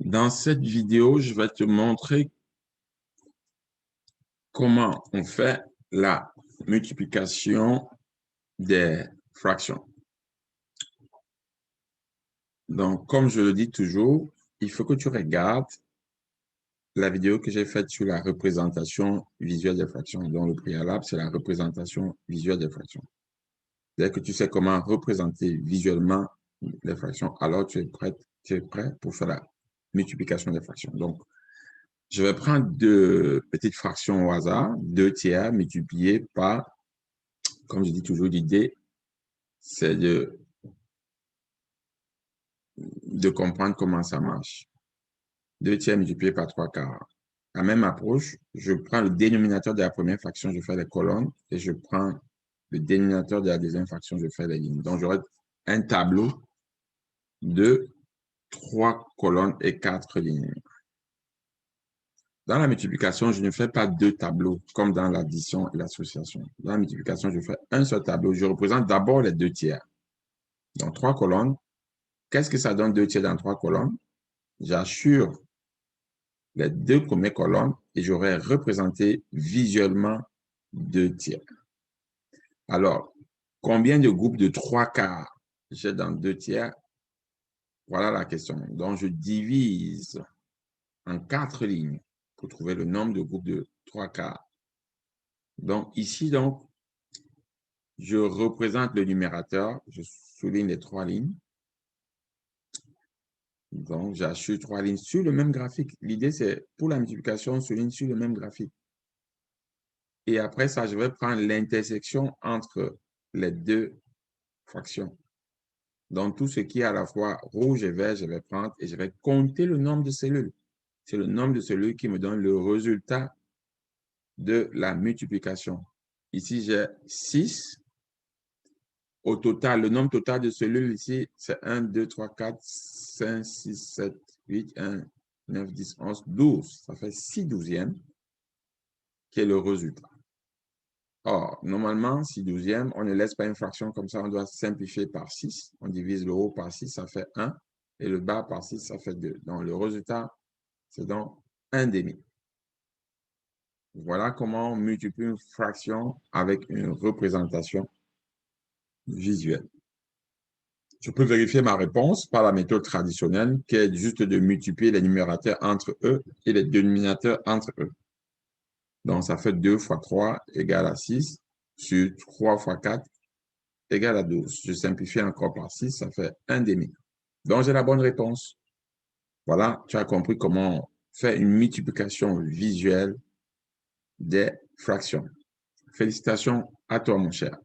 Dans cette vidéo, je vais te montrer comment on fait la multiplication des fractions. Donc, comme je le dis toujours, il faut que tu regardes la vidéo que j'ai faite sur la représentation visuelle des fractions. Donc, le préalable, c'est la représentation visuelle des fractions. Dès que tu sais comment représenter visuellement les fractions, alors tu es prêt pour faire la multiplication des fractions. Donc, je vais prendre deux petites fractions au hasard, 2 tiers multipliés par, comme je dis toujours, l'idée, c'est de comprendre comment ça marche. 2 tiers multipliés par 3 quarts. La même approche, je prends le dénominateur de la première fraction, je fais les colonnes, et je prends le dénominateur de la deuxième fraction, je fais les lignes. Donc, j'aurai un tableau de 3 colonnes et 4 lignes. Dans la multiplication, je ne fais pas deux tableaux comme dans l'addition et l'association. Dans la multiplication, je fais un seul tableau. Je représente d'abord les 2 tiers. Dans 3 colonnes, qu'est-ce que ça donne 2 tiers dans 3 colonnes? J'assure les 2 premières colonnes et j'aurai représenté visuellement 2 tiers. Alors, combien de groupes de 3 quarts j'ai dans 2 tiers? Voilà la question. Donc, je divise en 4 lignes pour trouver le nombre de groupes de 3 quarts. Donc, ici, je représente le numérateur, je souligne les 3 lignes. Donc, j'assure 3 lignes sur le même graphique. L'idée, c'est pour la multiplication, on souligne sur le même graphique. Et après ça, je vais prendre l'intersection entre les 2 fractions. Donc, tout ce qui est à la fois rouge et vert, je vais prendre et je vais compter le nombre de cellules. C'est le nombre de cellules qui me donne le résultat de la multiplication. Ici, j'ai 6. Au total, le nombre total de cellules ici, c'est 1, 2, 3, 4, 5, 6, 7, 8, 1, 9, 10, 11, 12. Ça fait 6 douzièmes qui est le résultat. Or, normalement, 6 douzièmes, on ne laisse pas une fraction comme ça, on doit simplifier par 6. On divise le haut par 6, ça fait 1, et le bas par 6, ça fait 2. Donc, le résultat, c'est donc 1 demi. Voilà comment on multiplie une fraction avec une représentation visuelle. Je peux vérifier ma réponse par la méthode traditionnelle, qui est juste de multiplier les numérateurs entre eux et les dénominateurs entre eux. Donc, ça fait 2 fois 3 égale à 6, sur 3 fois 4 égale à 12. Je simplifie encore par 6, ça fait 1 demi. Donc, j'ai la bonne réponse. Voilà, tu as compris comment faire une multiplication visuelle des fractions. Félicitations à toi, mon cher.